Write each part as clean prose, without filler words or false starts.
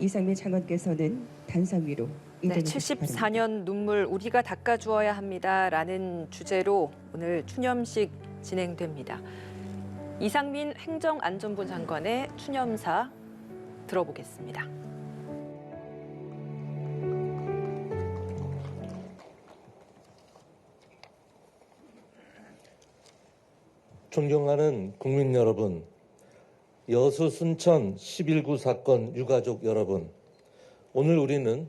이상민 장관께서는 단상 위로 네, 74년 눈물 우리가 닦아주어야 합니다라는 주제로 오늘 추념식 진행됩니다. 이상민 행정안전부 장관의 추념사 들어보겠습니다. 존경하는 국민 여러분, 여수 순천 11구 사건 유가족 여러분, 오늘 우리는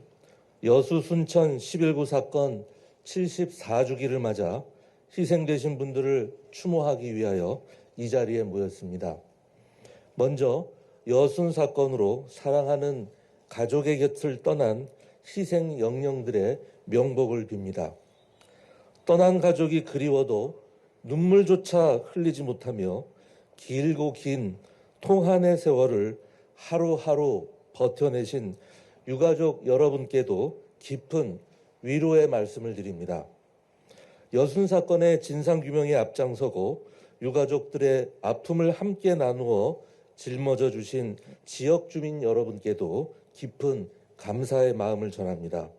여수 순천 11구 사건 74주기를 맞아 희생되신 분들을 추모하기 위하여 이 자리에 모였습니다. 먼저 여순 사건으로 사랑하는 가족의 곁을 떠난 희생 영령들의 명복을 빕니다. 떠난 가족이 그리워도 눈물조차 흘리지 못하며 길고 긴 통한의 세월을 하루하루 버텨내신 유가족 여러분께도 깊은 위로의 말씀을 드립니다. 여순 사건의 진상규명에 앞장서고 유가족들의 아픔을 함께 나누어 짊어져 주신 지역 주민 여러분께도 깊은 감사의 마음을 전합니다.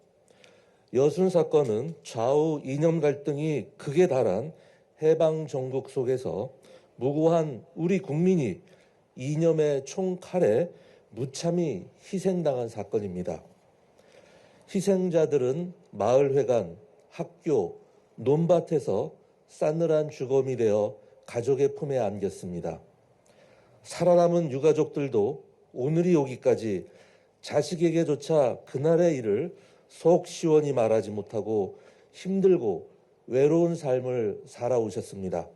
여순 사건은 좌우 이념 갈등이 극에 달한 해방 정국 속에서 무고한 우리 국민이 이념의 총칼에 무참히 희생당한 사건입니다. 희생자들은 마을회관, 학교, 논밭에서 싸늘한 주검이 되어 가족의 품에 안겼습니다. 살아남은 유가족들도 오늘이 오기까지 자식에게조차 그날의 일을 속 시원히 말하지 못하고 힘들고 외로운 삶을 살아오셨습니다.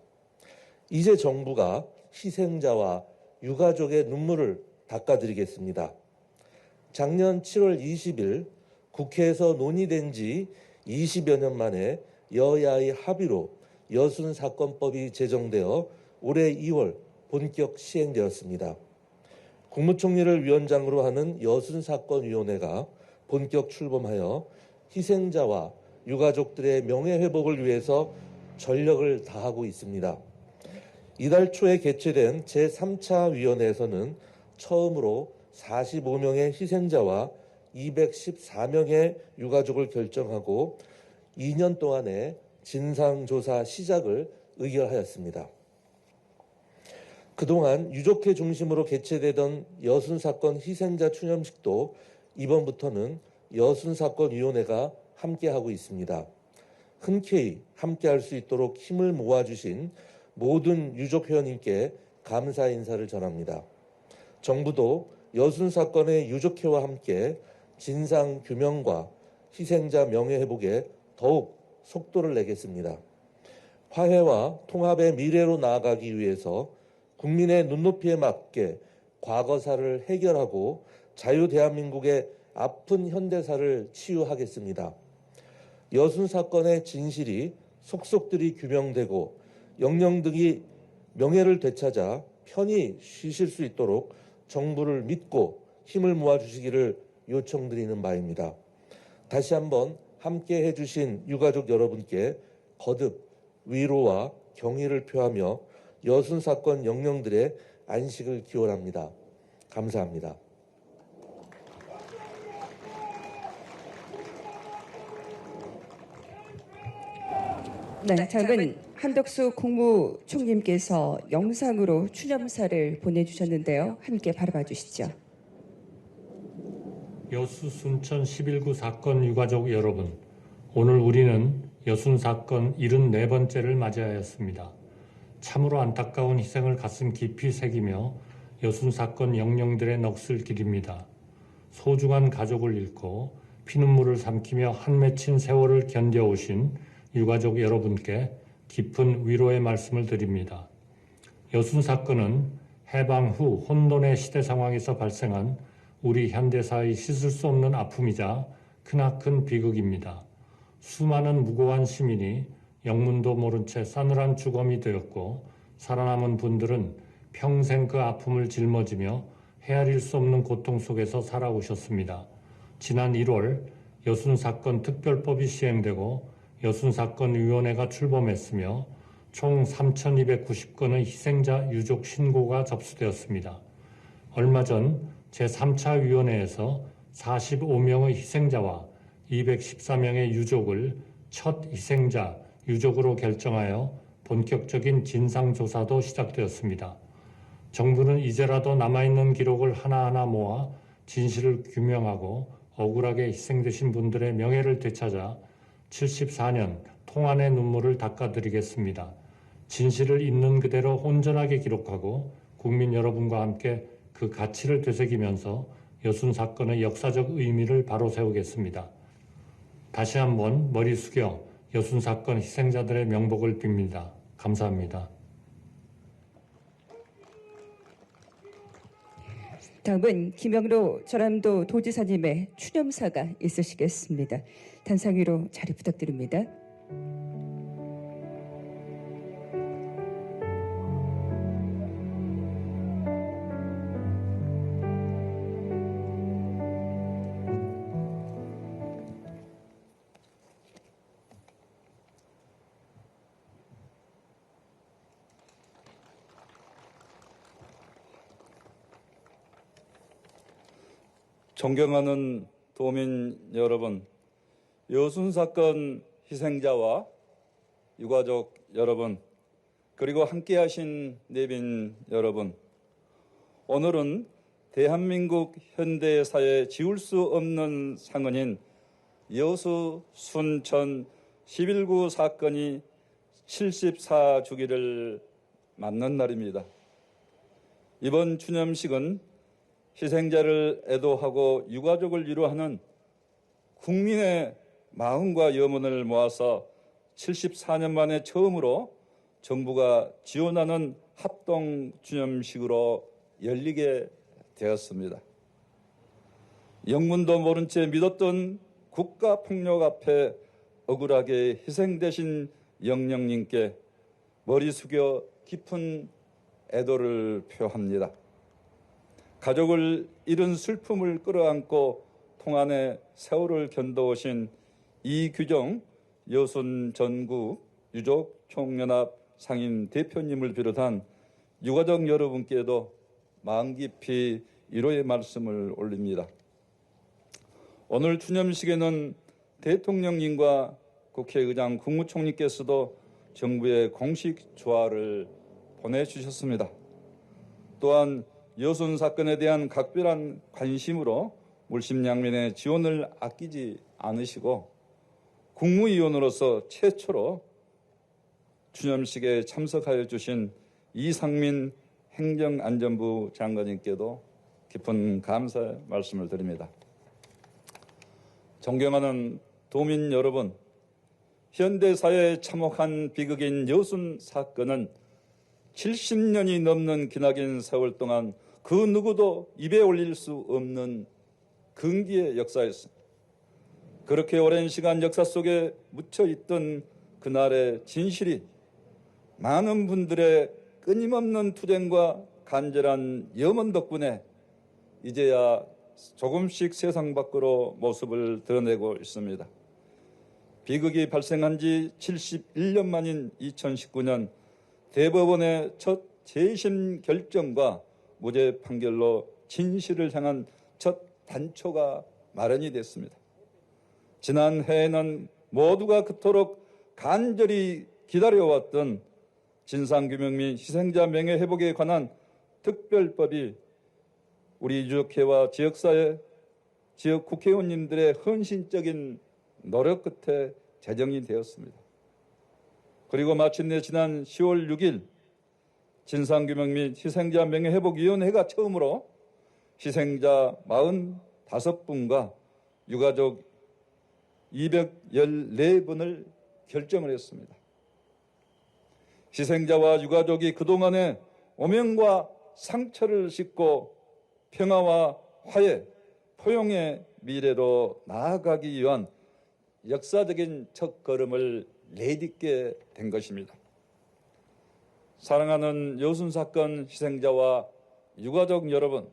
이제 정부가 희생자와 유가족의 눈물을 닦아드리겠습니다. 작년 7월 20일 국회에서 논의된 지 20여 년 만에 여야의 합의로 여순 사건법이 제정되어 올해 2월 본격 시행되었습니다. 국무총리를 위원장으로 하는 여순사건위원회가 본격 출범하여 희생자와 유가족들의 명예회복을 위해서 전력을 다하고 있습니다. 이달 초에 개최된 제3차 위원회에서는 처음으로 45명의 희생자와 214명의 유가족을 결정하고 2년 동안의 진상조사 시작을 의결하였습니다. 그동안 유족회 중심으로 개최되던 여순사건 희생자 추념식도 이번부터는 여순사건위원회가 함께하고 있습니다. 흔쾌히 함께할 수 있도록 힘을 모아주신 모든 유족회원님께 감사 인사를 전합니다. 정부도 여순사건의 유족회와 함께 진상규명과 희생자 명예회복에 더욱 속도를 내겠습니다. 화해와 통합의 미래로 나아가기 위해서 국민의 눈높이에 맞게 과거사를 해결하고 자유대한민국의 아픈 현대사를 치유하겠습니다. 여순 사건의 진실이 속속들이 규명되고 영령등이 명예를 되찾아 편히 쉬실 수 있도록 정부를 믿고 힘을 모아주시기를 요청드리는 바입니다. 다시 한번 함께 해주신 유가족 여러분께 거듭 위로와 경의를 표하며 여순 사건 영령들의 안식을 기원합니다. 감사합니다. 네, 다음은 한덕수 국무총리님께서 영상으로 추념사를 보내주셨는데요. 함께 바라봐 주시죠. 여수 순천 11구 사건 유가족 여러분, 오늘 우리는 여순 사건 74번째를 맞이하였습니다. 참으로 안타까운 희생을 가슴 깊이 새기며 여순 사건 영령들의 넋을 기립니다. 소중한 가족을 잃고 피눈물을 삼키며 한 맺힌 세월을 견뎌오신 유가족 여러분께 깊은 위로의 말씀을 드립니다. 여순 사건은 해방 후 혼돈의 시대 상황에서 발생한 우리 현대사의 씻을 수 없는 아픔이자 크나큰 비극입니다. 수많은 무고한 시민이 영문도 모른 채 싸늘한 주검이 되었고 살아남은 분들은 평생 그 아픔을 짊어지며 헤아릴 수 없는 고통 속에서 살아오셨습니다. 지난 1월 여순사건 특별법이 시행되고 여순사건위원회가 출범했으며 총 3,290건의 희생자 유족 신고가 접수되었습니다. 얼마 전 제3차 위원회에서 45명의 희생자와 214명의 유족을 첫 희생자, 유족으로 결정하여 본격적인 진상조사도 시작되었습니다. 정부는 이제라도 남아있는 기록을 하나하나 모아 진실을 규명하고 억울하게 희생되신 분들의 명예를 되찾아 74년 통안의 눈물을 닦아드리겠습니다. 진실을 있는 그대로 온전하게 기록하고 국민 여러분과 함께 그 가치를 되새기면서 여순 사건의 역사적 의미를 바로 세우겠습니다. 다시 한번 머리 숙여 여순 사건 희생자들의 명복을 빕니다. 감사합니다. 다음은 김영로 전남도 도지사님의 추념사가 있으시겠습니다. 단상 위로 자리 부탁드립니다. 존경하는 도민 여러분, 여순 사건 희생자와 유가족 여러분, 그리고 함께하신 내빈 여러분, 오늘은 대한민국 현대사에 지울 수 없는 상흔인 여수 순천 11.9 사건이 74주기를 맞는 날입니다. 이번 추념식은 희생자를 애도하고 유가족을 위로하는 국민의 마음과 염원을 모아서 74년 만에 처음으로 정부가 지원하는 합동 추념식으로 열리게 되었습니다. 영문도 모른 채 믿었던 국가폭력 앞에 억울하게 희생되신 영령님께 머리 숙여 깊은 애도를 표합니다. 가족을 잃은 슬픔을 끌어안고 통안의 세월을 견뎌오신 이규정 여순 전국 유족 총연합 상임 대표님을 비롯한 유가족 여러분께도 마음 깊이 위로의 말씀을 올립니다. 오늘 추념식에는 대통령님과 국회의장 국무총리께서도 정부의 공식 조화를 보내주셨습니다. 또한 여순 사건에 대한 각별한 관심으로 물심양면의 지원을 아끼지 않으시고 국무위원으로서 최초로 추념식에 참석하여 주신 이상민 행정안전부 장관님께도 깊은 감사의 말씀을 드립니다. 존경하는 도민 여러분, 현대사회에 참혹한 비극인 여순 사건은 70년이 넘는 기나긴 세월 동안 그 누구도 입에 올릴 수 없는 근기의 역사였습니다. 그렇게 오랜 시간 역사 속에 묻혀있던 그날의 진실이 많은 분들의 끊임없는 투쟁과 간절한 염원 덕분에 이제야 조금씩 세상 밖으로 모습을 드러내고 있습니다. 비극이 발생한 지 71년 만인 2019년 대법원의 첫 재심 결정과 무죄 판결로 진실을 향한 첫 단초가 마련이 됐습니다. 지난해에는 모두가 그토록 간절히 기다려왔던 진상규명 및 희생자 명예회복에 관한 특별법이 우리 유족회와 지역사회, 지역 국회의원님들의 헌신적인 노력 끝에 제정이 되었습니다. 그리고 마침내 지난 10월 6일 진상규명 및 희생자 명예회복위원회가 처음으로 희생자 45분과 유가족 214분을 결정을 했습니다. 희생자와 유가족이 그동안의 오명과 상처를 싣고 평화와 화해, 포용의 미래로 나아가기 위한 역사적인 첫걸음을 내딛게 된 것입니다. 사랑하는 여순 사건 희생자와 유가족 여러분,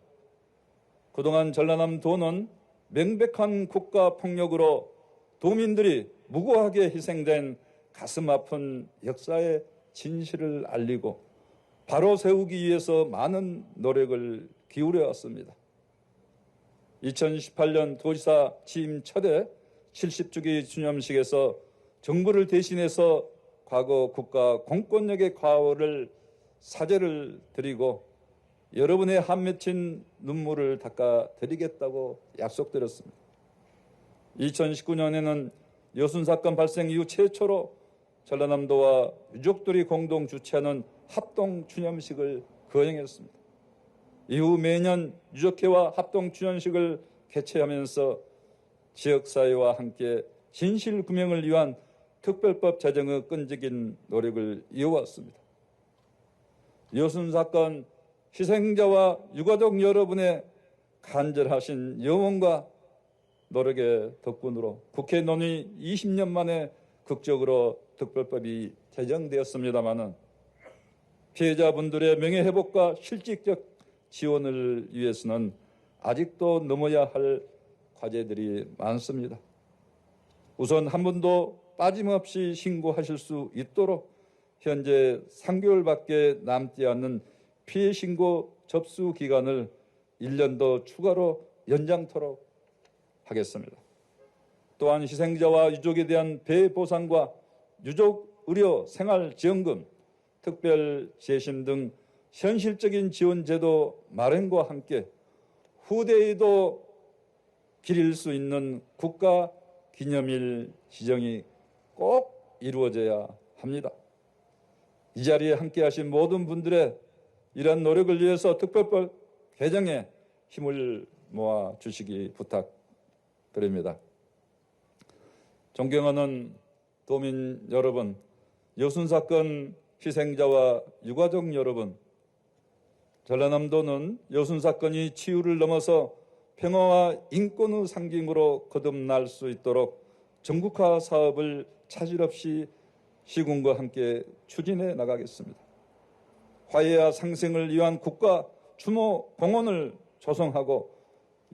그동안 전라남도는 명백한 국가폭력으로 도민들이 무고하게 희생된 가슴 아픈 역사의 진실을 알리고 바로 세우기 위해서 많은 노력을 기울여 왔습니다. 2018년 도지사 취임 첫해 70주기 추념식에서 정부를 대신해서 과거 국가 공권력의 과오를 사죄를 드리고 여러분의 한 맺힌 눈물을 닦아드리겠다고 약속드렸습니다. 2019년에는 여순사건 발생 이후 최초로 전라남도와 유족들이 공동 주최하는 합동 추념식을 거행했습니다. 이후 매년 유족회와 합동 추념식을 개최하면서 지역사회와 함께 진실규명을 위한 특별법 제정의 끈질긴 노력을 이어왔습니다. 여순사건 희생자와 유가족 여러분의 간절하신 영혼과 노력의 덕분으로 국회 논의 20년 만에 극적으로 특별법이 제정되었습니다마는 피해자분들의 명예회복과 실질적 지원을 위해서는 아직도 넘어야 할 과제들이 많습니다. 우선 한 분도 빠짐없이 신고하실 수 있도록 현재 3개월밖에 남지 않는 피해 신고 접수 기간을 1년 더 추가로 연장토록 하겠습니다. 또한 희생자와 유족에 대한 배해 보상과 유족 의료 생활지원금, 특별 재심 등 현실적인 지원 제도 마련과 함께 후대에도 기릴 수 있는 국가 기념일 지정이 꼭 이루어져야 합니다. 이 자리에 함께하신 모든 분들의 이러한 노력을 위해서 특별법 개정에 힘을 모아 주시기 부탁드립니다. 존경하는 도민 여러분, 여순사건 희생자와 유가족 여러분, 전라남도는 여순사건이 치유를 넘어서 평화와 인권의 상징으로 거듭날 수 있도록 전국화 사업을 차질 없이 시군과 함께 추진해 나가겠습니다. 화해와 상생을 위한 국가 추모 공원을 조성하고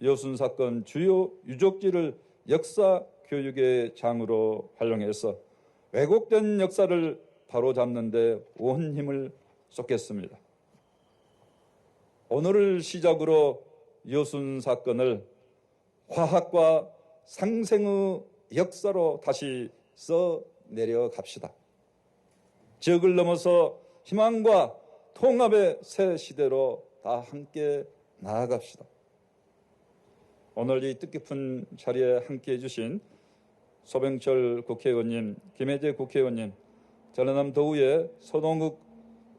여순사건 주요 유적지를 역사 교육의 장으로 활용해서 왜곡된 역사를 바로잡는 데 온 힘을 쏟겠습니다. 오늘을 시작으로 여순사건을 화학과 상생의 역사로 다시 써내려갑시다. 지역을 넘어서 희망과 통합의 새 시대로 다 함께 나아갑시다. 오늘 이 뜻깊은 자리에 함께해 주신 소병철 국회의원님, 김혜재 국회의원님, 전라남도의회 서동욱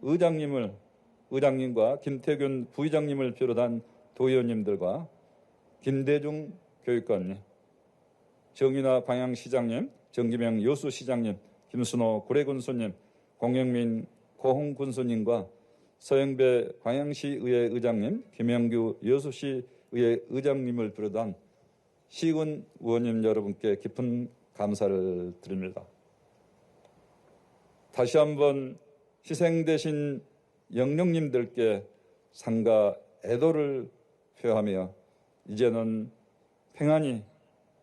의장님과 김태균 부의장님을 비롯한 도의원님들과 김대중 교육관님, 정인화 광양시장님, 정기명 여수시장님, 김순호 구례군수님, 공영민 고흥군수님과 서영배 광양시의회 의장님, 김영규 여수시의회 의장님을 비롯한 시군 의원님 여러분께 깊은 감사를 드립니다. 다시 한번 희생되신 영령님들께 상가 애도를 표하며 이제는 평안히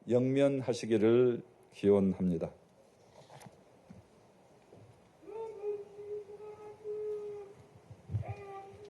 영면하시기를 기원합니다.